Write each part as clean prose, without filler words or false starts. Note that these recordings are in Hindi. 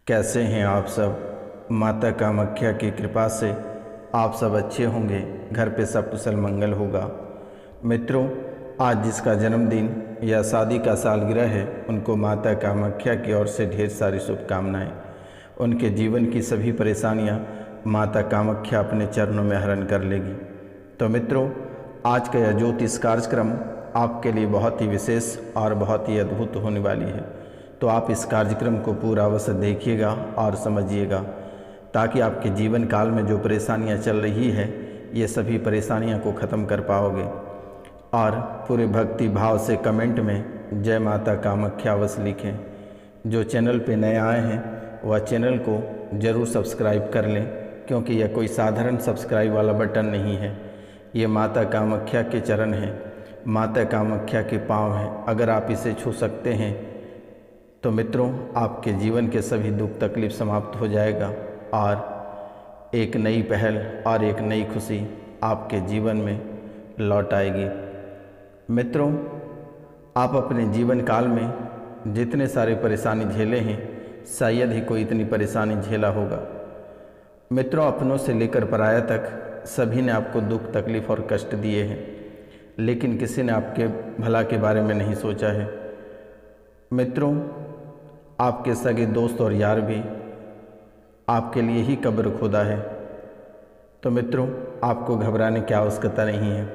कैसे हैं आप सब। माता कामाख्या की कृपा से आप सब अच्छे होंगे, घर पे सब कुशल मंगल होगा। मित्रों, आज जिसका जन्मदिन या शादी का सालगिरह है, उनको माता कामाख्या की ओर से ढेर सारी शुभकामनाएं। उनके जीवन की सभी परेशानियां माता कामाख्या अपने चरणों में हरण कर लेगी। तो मित्रों, आज का यह ज्योतिष कार्यक्रम आपके लिए बहुत ही विशेष और बहुत ही अद्भुत होने वाली है। तो आप इस कार्यक्रम को पूरा अवश्य देखिएगा और समझिएगा, ताकि आपके जीवन काल में जो परेशानियां चल रही है, ये सभी परेशानियों को ख़त्म कर पाओगे। और पूरे भक्ति भाव से कमेंट में जय माता कामाख्या अवश्य लिखें। जो चैनल पे नए आए हैं वह चैनल को ज़रूर सब्सक्राइब कर लें, क्योंकि यह कोई साधारण सब्सक्राइब वाला बटन नहीं है। ये माता कामाख्या के चरण हैं, माता कामाख्या के पाँव हैं। अगर आप इसे छू सकते हैं तो मित्रों, आपके जीवन के सभी दुख तकलीफ समाप्त हो जाएगा और एक नई पहल और एक नई खुशी आपके जीवन में लौट आएगी। मित्रों, आप अपने जीवन काल में जितने सारे परेशानी झेले हैं, शायद ही कोई इतनी परेशानी झेला होगा। मित्रों, अपनों से लेकर पराया तक सभी ने आपको दुख तकलीफ और कष्ट दिए हैं, लेकिन किसी ने आपके भला के बारे में नहीं सोचा है। मित्रों, आपके सगे दोस्त और यार भी आपके लिए ही कब्र खोदा है। तो मित्रों, आपको घबराने की आवश्यकता नहीं है।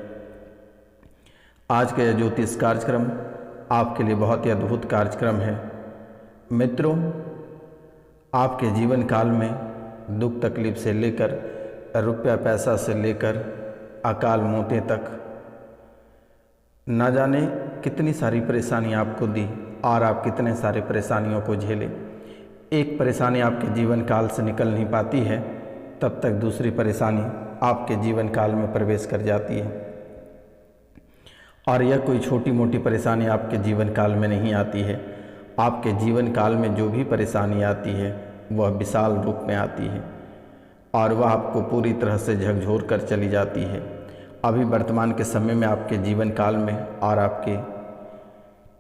आज का यह ज्योतिष कार्यक्रम आपके लिए बहुत ही अद्भुत कार्यक्रम है। मित्रों, आपके जीवन काल में दुख तकलीफ से लेकर रुपया पैसा से लेकर अकाल मौतें तक ना जाने कितनी सारी परेशानी आपको दी और आप कितने सारे परेशानियों को झेले। एक परेशानी आपके जीवन काल से निकल नहीं पाती है, तब तक दूसरी परेशानी आपके जीवन काल में प्रवेश कर जाती है। और यह कोई छोटी मोटी परेशानी आपके जीवन काल में नहीं आती है। आपके जीवन काल में जो भी परेशानी आती है वह विशाल रूप में आती है और वह आपको पूरी तरह से झकझोर कर चली जाती है। अभी वर्तमान के समय में आपके जीवन काल में और आपके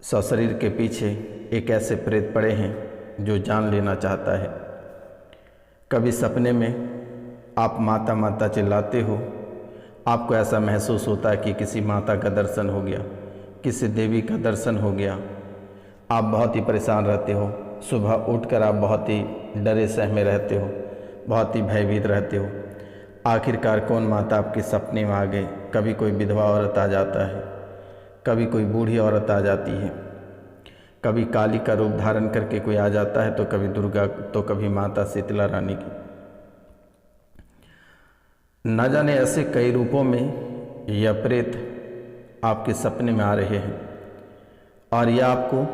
सशरीर के पीछे एक ऐसे प्रेत पड़े हैं जो जान लेना चाहता है। कभी सपने में आप माता माता चिल्लाते हो, आपको ऐसा महसूस होता है कि किसी माता का दर्शन हो गया, किसी देवी का दर्शन हो गया। आप बहुत ही परेशान रहते हो। सुबह उठकर आप बहुत ही डरे सहमे रहते हो, बहुत ही भयभीत रहते हो। आखिरकार कौन माता आपके सपने में आ गए। कभी कोई विधवा औरत आ जाता है, कभी कोई बूढ़ी औरत आ जाती है, कभी काली का रूप धारण करके कोई आ जाता है, तो कभी दुर्गा, तो कभी माता शीतला रानी की। न जाने ऐसे कई रूपों में यह प्रेत आपके सपने में आ रहे हैं और यह आपको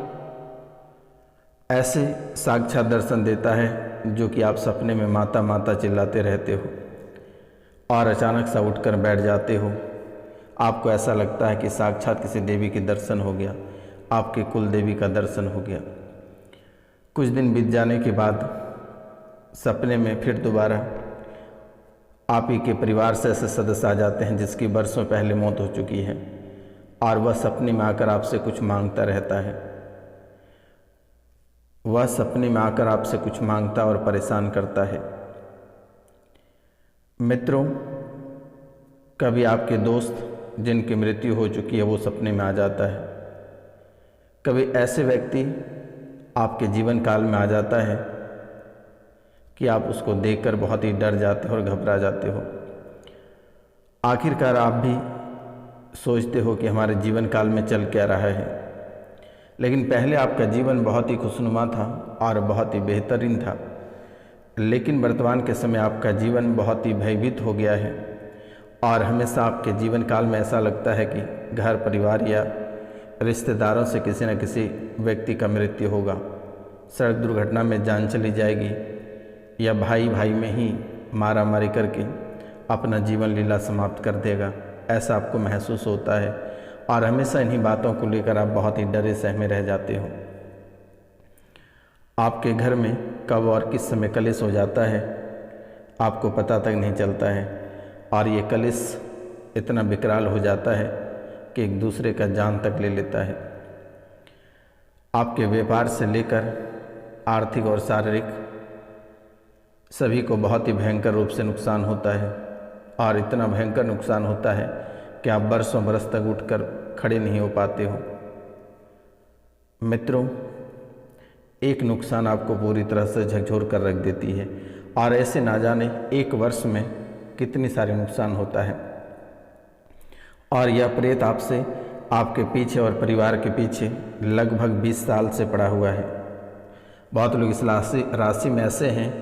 ऐसे साक्षात दर्शन देता है जो कि आप सपने में माता माता चिल्लाते रहते हो और अचानक सा उठकर बैठ जाते हो। आपको ऐसा लगता है कि साक्षात किसी देवी के दर्शन हो गया, आपके कुल देवी का दर्शन हो गया। कुछ दिन बीत जाने के बाद सपने में फिर दोबारा आप ही के परिवार से ऐसे सदस्य आ जाते हैं जिसकी बरसों पहले मौत हो चुकी है और वह सपने में आकर आपसे कुछ मांगता रहता है। वह सपने में आकर आपसे कुछ मांगता और परेशान करता है। मित्रों, कभी आपके दोस्त जिनकी मृत्यु हो चुकी है वो सपने में आ जाता है। कभी ऐसे व्यक्ति आपके जीवन काल में आ जाता है कि आप उसको देखकर बहुत ही डर जाते हो और घबरा जाते हो। आखिरकार आप भी सोचते हो कि हमारे जीवन काल में चल क्या रहा है, लेकिन पहले आपका जीवन बहुत ही खुशनुमा था और बहुत ही बेहतरीन था। लेकिन वर्तमान के समय आपका जीवन बहुत ही भयभीत हो गया है और हमेशा आपके जीवन काल में ऐसा लगता है कि घर परिवार या रिश्तेदारों से किसी न किसी व्यक्ति का मृत्यु होगा, सड़क दुर्घटना में जान चली जाएगी या भाई भाई में ही मारा मारी करके अपना जीवन लीला समाप्त कर देगा। ऐसा आपको महसूस होता है और हमेशा इन्हीं बातों को लेकर आप बहुत ही डरे सहमे रह जाते हो। आपके घर में कब और किस समय कलेश हो जाता है आपको पता तक नहीं चलता है और ये कलेश इतना विकराल हो जाता है कि एक दूसरे का जान तक ले लेता है। आपके व्यापार से लेकर आर्थिक और शारीरिक सभी को बहुत ही भयंकर रूप से नुकसान होता है और इतना भयंकर नुकसान होता है कि आप बरसों बरस तक उठकर खड़े नहीं हो पाते हो। मित्रों, एक नुकसान आपको पूरी तरह से झकझोर कर रख देती है और ऐसे ना जाने एक वर्ष में कितनी सारे नुकसान होता है। और यह प्रेत आपसे, आपके पीछे और परिवार के पीछे लगभग 20 साल से पड़ा हुआ है। बहुत लोग इस राशि में ऐसे हैं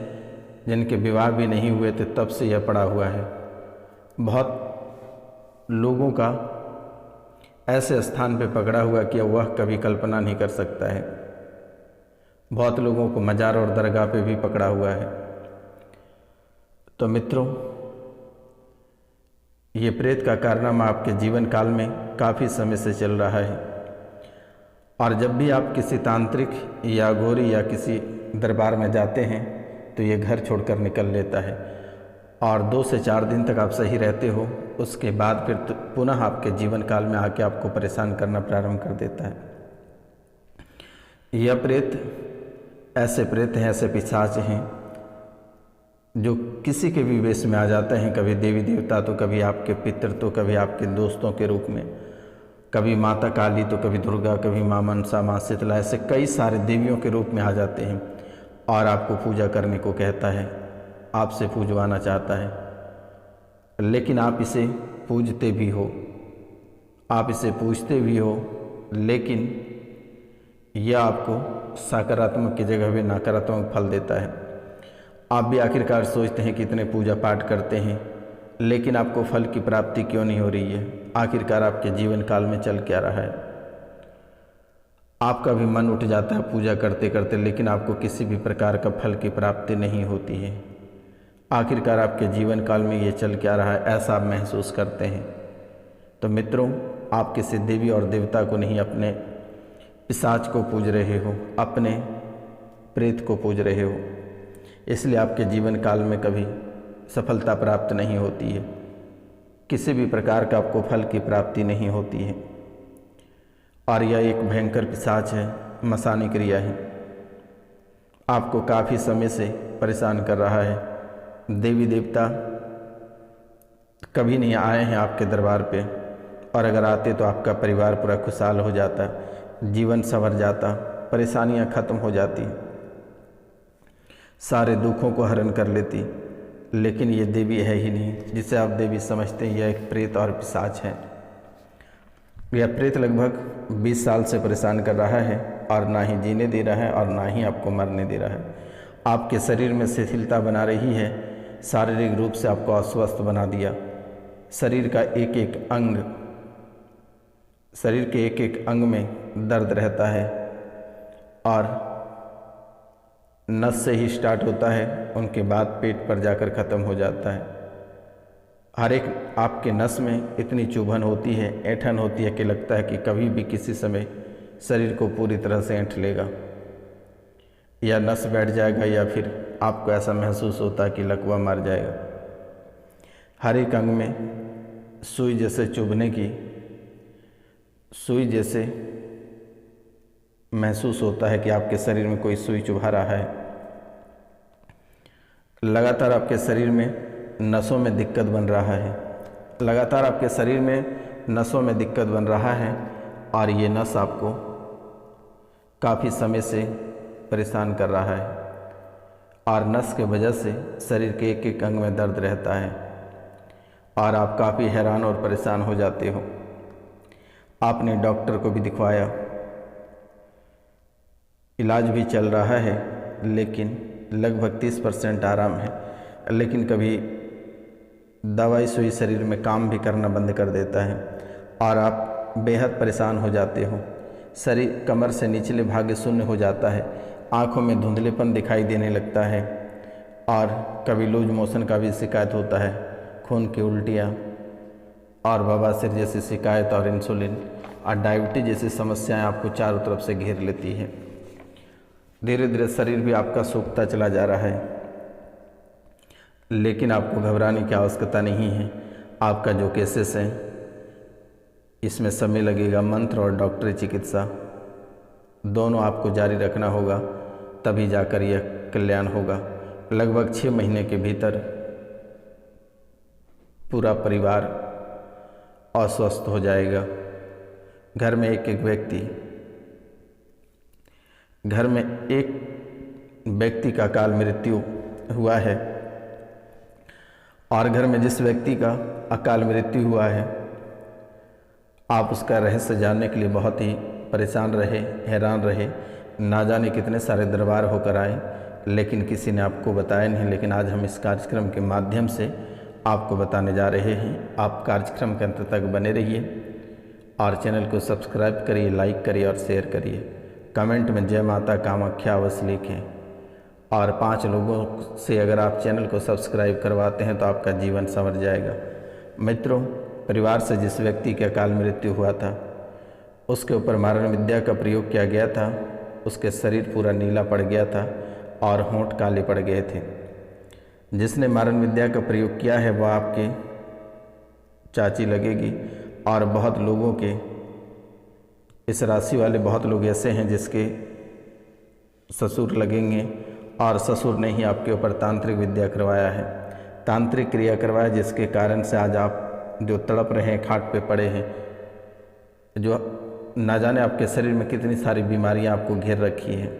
जिनके विवाह भी नहीं हुए थे तब से यह पड़ा हुआ है। बहुत लोगों का ऐसे स्थान पे पकड़ा हुआ कि वह कभी कल्पना नहीं कर सकता है। बहुत लोगों को मजार और दरगाह पे भी पकड़ा हुआ है। तो मित्रों, ये प्रेत का कारनामा आपके जीवन काल में काफ़ी समय से चल रहा है और जब भी आप किसी तांत्रिक या घोरी या किसी दरबार में जाते हैं तो ये घर छोड़कर निकल लेता है और 2 से 4 दिन तक आप सही रहते हो। उसके बाद फिर पुनः आपके जीवन काल में आके आपको परेशान करना प्रारंभ कर देता है। यह प्रेत ऐसे प्रेत हैं, ऐसे पिशाच हैं जो किसी के भी वेश में आ जाते हैं। कभी देवी देवता तो कभी आपके पितृ तो कभी आपके दोस्तों के रूप में, कभी माता काली तो कभी दुर्गा, कभी माँ मनसा, माँ शीतला, ऐसे कई सारे देवियों के रूप में आ जाते हैं और आपको पूजा करने को कहता है, आपसे पूजवाना चाहता है। लेकिन आप इसे पूजते भी हो, आप इसे पूजते भी हो, लेकिन यह आपको सकारात्मक की जगह भी नकारात्मक फल देता है। आप भी आखिरकार सोचते हैं कि इतने पूजा पाठ करते हैं लेकिन आपको फल की प्राप्ति क्यों नहीं हो रही है? आखिरकार आपके जीवन काल में चल क्या रहा है? आपका भी मन उठ जाता है पूजा करते करते, लेकिन आपको किसी भी प्रकार का फल की प्राप्ति नहीं होती है। आखिरकार आपके जीवन काल में ये चल क्या रहा है, ऐसा आप महसूस करते हैं। तो मित्रों, आप किसी देवी और देवता को नहीं, अपने पिशाच को पूज रहे हो, अपने प्रेत को पूज रहे हो। इसलिए आपके जीवन काल में कभी सफलता प्राप्त नहीं होती है, किसी भी प्रकार का आपको फल की प्राप्ति नहीं होती है। और यह एक भयंकर पिशाच है, मसानी क्रिया है, आपको काफ़ी समय से परेशान कर रहा है। देवी देवता कभी नहीं आए हैं आपके दरबार पे, और अगर आते तो आपका परिवार पूरा खुशहाल हो जाता, जीवन संवर जाता, परेशानियां खत्म हो जाती, सारे दुखों को हरण कर लेती। लेकिन ये देवी है ही नहीं जिसे आप देवी समझते हैं, यह एक प्रेत और पिशाच है। यह प्रेत लगभग 20 साल से परेशान कर रहा है और ना ही जीने दे रहा है और ना ही आपको मरने दे रहा है। आपके शरीर में शिथिलता बना रही है, शारीरिक रूप से आपको अस्वस्थ बना दिया। शरीर का एक एक अंग, शरीर के एक एक अंग में दर्द रहता है और नस से ही स्टार्ट होता है, उनके बाद पेट पर जाकर ख़त्म हो जाता है। हर एक आपके नस में इतनी चुभन होती है, ऐंठन होती है कि लगता है कि कभी भी किसी समय शरीर को पूरी तरह से ऐंठ लेगा, या नस बैठ जाएगा, या फिर आपको ऐसा महसूस होता है कि लकवा मार जाएगा। हर एक अंग में सुई जैसे चुभने की, सुई जैसे महसूस होता है कि आपके शरीर में कोई सुई चुभा रहा है। लगातार आपके शरीर में नसों में दिक्कत बन रहा है, लगातार आपके शरीर में नसों में दिक्कत बन रहा है और ये नस आपको काफ़ी समय से परेशान कर रहा है और नस के वजह से शरीर के एक एक अंग में दर्द रहता है और आप काफ़ी हैरान और परेशान हो जाते हो। आपने डॉक्टर को भी दिखवाया, इलाज भी चल रहा है, लेकिन लगभग 30% आराम है, लेकिन कभी दवाई सुई शरीर में काम भी करना बंद कर देता है और आप बेहद परेशान हो जाते हो। शरीर कमर से निचले भाग शून्य हो जाता है, आँखों में धुंधलेपन दिखाई देने लगता है और कभी लूज मोशन का भी शिकायत होता है, खून की उल्टियाँ और बवासीर जैसी शिकायत और इंसुलिन और डायबिटीज जैसी समस्याएं आपको चारों तरफ से घेर लेती है। धीरे धीरे शरीर भी आपका सूखता चला जा रहा है, लेकिन आपको घबराने की आवश्यकता नहीं है। आपका जो केसेस है इसमें समय लगेगा, मंत्र और डॉक्टरी चिकित्सा दोनों आपको जारी रखना होगा, तभी जाकर यह कल्याण होगा। लगभग 6 महीने के भीतर पूरा परिवार अस्वस्थ हो जाएगा। घर में एक व्यक्ति का अकाल मृत्यु हुआ है, और घर में जिस व्यक्ति का अकाल मृत्यु हुआ है, आप उसका रहस्य जानने के लिए बहुत ही परेशान रहे, हैरान रहे, ना जाने कितने सारे दरबार होकर आए, लेकिन किसी ने आपको बताया नहीं। लेकिन आज हम इस कार्यक्रम के माध्यम से आपको बताने जा रहे हैं। आप कार्यक्रम के अंत तक बने रहिए और चैनल को सब्सक्राइब करिए, लाइक करिए और शेयर करिए। कमेंट में जय माता कामाख्या अवश्य लिखें, और 5 लोगों से अगर आप चैनल को सब्सक्राइब करवाते हैं तो आपका जीवन संवर जाएगा। मित्रों, परिवार से जिस व्यक्ति का अकाल मृत्यु हुआ था, उसके ऊपर मारण विद्या का प्रयोग किया गया था। उसके शरीर पूरा नीला पड़ गया था और होंठ काले पड़ गए थे। जिसने मारण विद्या का प्रयोग किया है वह आपके चाची लगेगी, और बहुत लोगों के, इस राशि वाले बहुत लोग ऐसे हैं जिसके ससुर लगेंगे, और ससुर ने ही आपके ऊपर तांत्रिक विद्या करवाया है, तांत्रिक क्रिया करवाया, जिसके कारण से आज आप जो तड़प रहे हैं, खाट पे पड़े हैं, जो ना जाने आपके शरीर में कितनी सारी बीमारियां आपको घेर रखी हैं।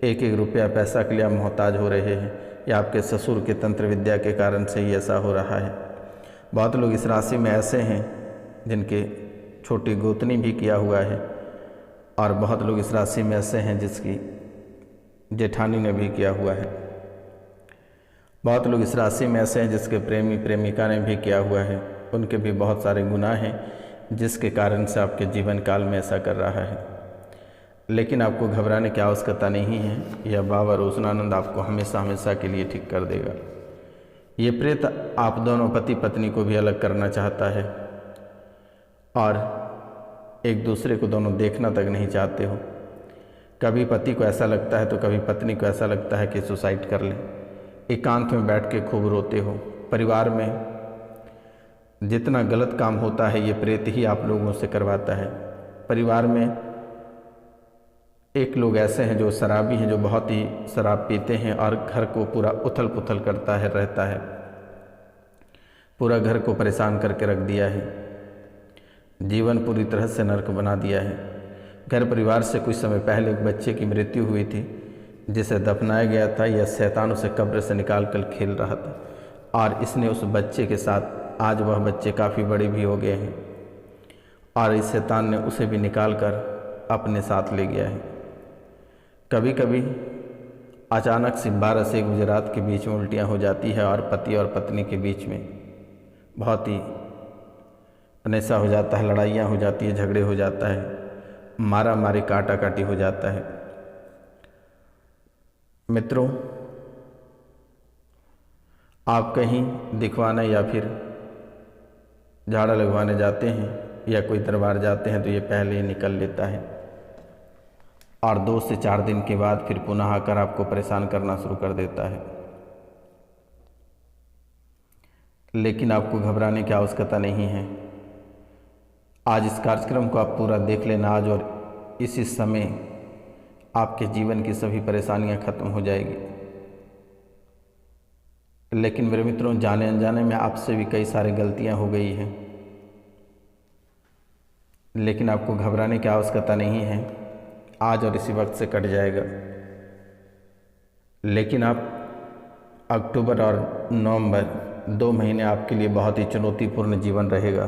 एक रुपया पैसा के लिए आप मोहताज हो रहे हैं, या आपके ससुर के तंत्र विद्या के कारण से ही ऐसा हो रहा है। बहुत लोग इस राशि में ऐसे हैं जिनके छोटी गोतनी भी किया हुआ है, और बहुत लोग इस राशि में ऐसे हैं जिसकी जेठानी ने भी किया हुआ है। बहुत लोग इस राशि में ऐसे हैं जिसके प्रेमी प्रेमिका ने भी किया हुआ है। उनके भी बहुत सारे गुनाह हैं जिसके कारण से आपके जीवन काल में ऐसा कर रहा है। लेकिन आपको घबराने की आवश्यकता नहीं है। यह बाबा रोशनानंद आपको हमेशा हमेशा के लिए ठीक कर देगा। ये प्रेत आप दोनों पति पत्नी को भी अलग करना चाहता है, और एक दूसरे को दोनों देखना तक नहीं चाहते हो। कभी पति को ऐसा लगता है तो कभी पत्नी को ऐसा लगता है कि सुसाइड कर लें। एकांत में बैठ के खूब रोते हो। परिवार में जितना गलत काम होता है ये प्रेत ही आप लोगों से करवाता है। परिवार में एक लोग ऐसे हैं जो शराबी हैं, जो बहुत ही शराब पीते हैं और घर को पूरा उथल पुथल करता है, रहता है, पूरा घर को परेशान करके रख दिया है, जीवन पूरी तरह से नर्क बना दिया है। घर परिवार से कुछ समय पहले एक बच्चे की मृत्यु हुई थी जिसे दफनाया गया था। यह शैतान उसे कब्र से निकाल कर खेल रहा था, और इसने उस बच्चे के साथ, आज वह बच्चे काफ़ी बड़े भी हो गए हैं, और इस शैतान ने उसे भी निकाल कर अपने साथ ले गया है। कभी कभी अचानक से 12 से 1 बजे रात के बीच में उल्टियाँ हो जाती है, और पति और पत्नी के बीच में बहुत ही अनैसा हो जाता है, लड़ाइयाँ हो जाती है, झगड़े हो जाता है, मारा मारी काटा काटी हो जाता है। मित्रों, आप कहीं दिखवाने या फिर झाड़ा लगवाने जाते हैं या कोई दरबार जाते हैं तो ये पहले ही निकल लेता है, और 2 से 4 दिन के बाद फिर पुनः आकर आपको परेशान करना शुरू कर देता है। लेकिन आपको घबराने की आवश्यकता नहीं है। आज इस कार्यक्रम को आप पूरा देख लेना। आज और इसी समय आपके जीवन की सभी परेशानियां खत्म हो जाएगी। लेकिन मेरे मित्रों, जाने अनजाने में आपसे भी कई सारी गलतियां हो गई हैं, लेकिन आपको घबराने की आवश्यकता नहीं है। आज और इसी वक्त से कट जाएगा। लेकिन आप अक्टूबर और नवंबर 2 महीने आपके लिए बहुत ही चुनौतीपूर्ण जीवन रहेगा।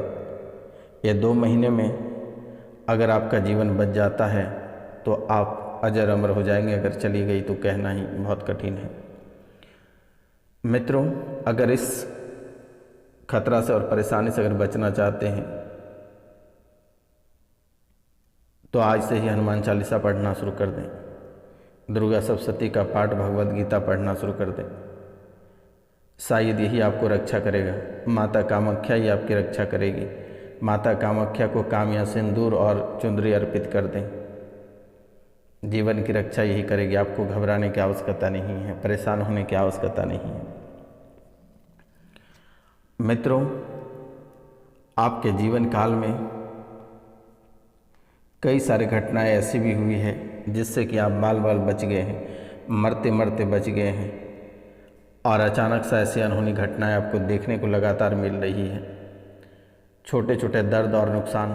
ये 2 महीने में अगर आपका जीवन बच जाता है तो आप अजर अमर हो जाएंगे। अगर चली गई तो कहना ही बहुत कठिन है। मित्रों, अगर इस खतरा से और परेशानी से अगर बचना चाहते हैं तो आज से ही हनुमान चालीसा पढ़ना शुरू कर दें, दुर्गा सप्तशती का पाठ, भगवद गीता पढ़ना शुरू कर दें। शायद यही आपको रक्षा करेगा। माता कामाख्या ही आपकी रक्षा करेगी। माता कामाख्या को कामया सिंदूर और चुंदरी अर्पित कर दें। जीवन की रक्षा यही करेगी। आपको घबराने की आवश्यकता नहीं है, परेशान होने की आवश्यकता नहीं है। मित्रों, आपके जीवन काल में कई सारी घटनाएं ऐसी भी हुई है जिससे कि आप बाल बाल बच गए हैं, मरते मरते बच गए हैं। और अचानक से ऐसी अनहोनी घटनाएं आपको देखने को लगातार मिल रही है। छोटे छोटे दर्द और नुकसान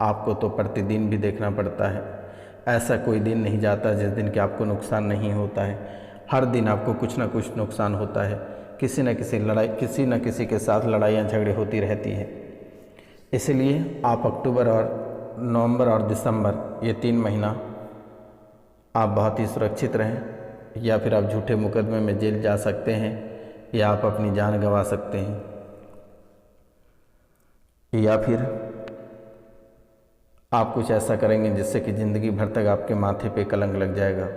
आपको तो प्रतिदिन भी देखना पड़ता है। ऐसा कोई दिन नहीं जाता जिस दिन कि आपको नुकसान नहीं होता है। हर दिन आपको कुछ ना कुछ नुकसान होता है। किसी न किसी के साथ लड़ाइयाँ झगड़े होती रहती है। इसलिए आप अक्टूबर और नवंबर और दिसंबर ये 3 महीना आप बहुत ही सुरक्षित रहें, या फिर आप झूठे मुकदमे में जेल जा सकते हैं, या आप अपनी जान गंवा सकते हैं, या फिर आप कुछ ऐसा करेंगे जिससे कि ज़िंदगी भर तक आपके माथे पे कलंक लग जाएगा।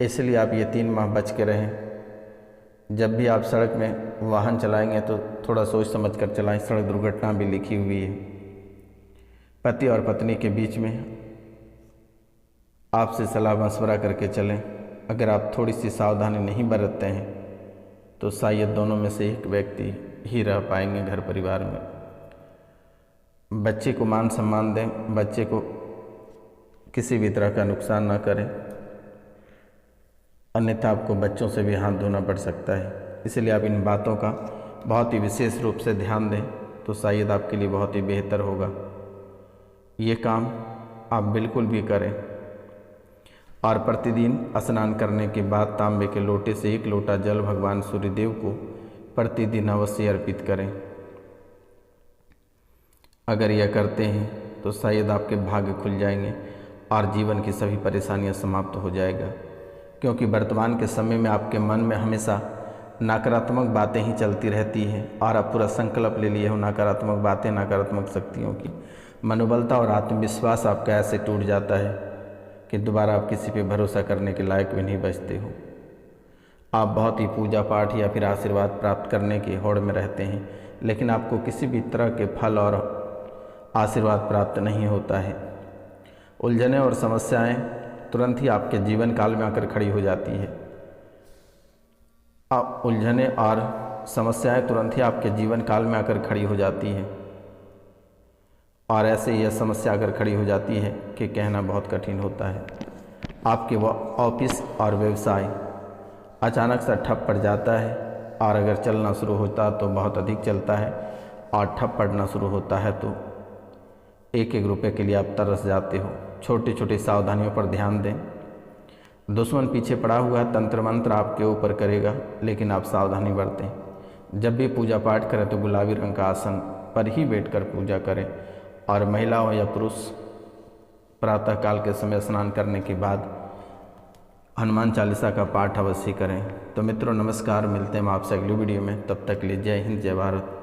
इसलिए आप ये 3 माह बच के रहें। जब भी आप सड़क में वाहन चलाएंगे तो थोड़ा सोच समझ कर चलाएं। सड़क दुर्घटना भी लिखी हुई है। पति और पत्नी के बीच में आपसे सलाह मशवरा करके चलें। अगर आप थोड़ी सी सावधानी नहीं बरतते हैं तो शायद दोनों में से एक व्यक्ति ही रह पाएंगे घर परिवार में। बच्चे को मान सम्मान दें, बच्चे को किसी भी तरह का नुकसान ना करें, अन्यथा आपको बच्चों से भी हाथ धोना पड़ सकता है। इसलिए आप इन बातों का बहुत ही विशेष रूप से ध्यान दें तो शायद आपके लिए बहुत ही बेहतर होगा। ये काम आप बिल्कुल भी करें। और प्रतिदिन स्नान करने के बाद तांबे के लोटे से 1 लोटा जल भगवान सूर्यदेव को प्रतिदिन अवश्य अर्पित करें। अगर यह करते हैं तो शायद आपके भाग्य खुल जाएंगे और जीवन की सभी परेशानियां समाप्त हो जाएगा। क्योंकि वर्तमान के समय में आपके मन में हमेशा नकारात्मक बातें ही चलती रहती हैं और आप पूरा संकल्प ले लिए हो नकारात्मक बातें, नकारात्मक शक्तियों की। मनोबलता और आत्मविश्वास आपका ऐसे टूट जाता है कि दोबारा आप किसी पे भरोसा करने के लायक भी नहीं बचते हो। आप बहुत ही पूजा पाठ या फिर आशीर्वाद प्राप्त करने की होड़ में रहते हैं, लेकिन आपको किसी भी तरह के फल और आशीर्वाद प्राप्त नहीं होता है। उलझनें और समस्याएं तुरंत ही आपके जीवन काल में आकर खड़ी हो जाती है। उलझनें और समस्याएं तुरंत ही आपके जीवन काल में आकर खड़ी हो जाती है, और ऐसे यह समस्या अगर खड़ी हो जाती है कि कहना बहुत कठिन होता है। आपके वह ऑफिस और व्यवसाय अचानक से ठप पड़ जाता है, और अगर चलना शुरू होता तो बहुत अधिक चलता है, और ठप पड़ना शुरू होता है तो 1-1 रुपये के लिए आप तरस जाते हो। छोटी छोटी सावधानियों पर ध्यान दें। दुश्मन पीछे पड़ा हुआ है, तंत्र मंत्र आपके ऊपर करेगा, लेकिन आप सावधानी बरतें। जब भी पूजा पाठ करें तो गुलाबी रंग का आसन पर ही बैठकर पूजा करें, और महिला हो या पुरुष प्रातःकाल के समय स्नान करने के बाद हनुमान चालीसा का पाठ अवश्य करें। तो मित्रों नमस्कार, मिलते हैं हम आपसे अगली वीडियो में। तब तक के लिए जय हिंद, जय भारत।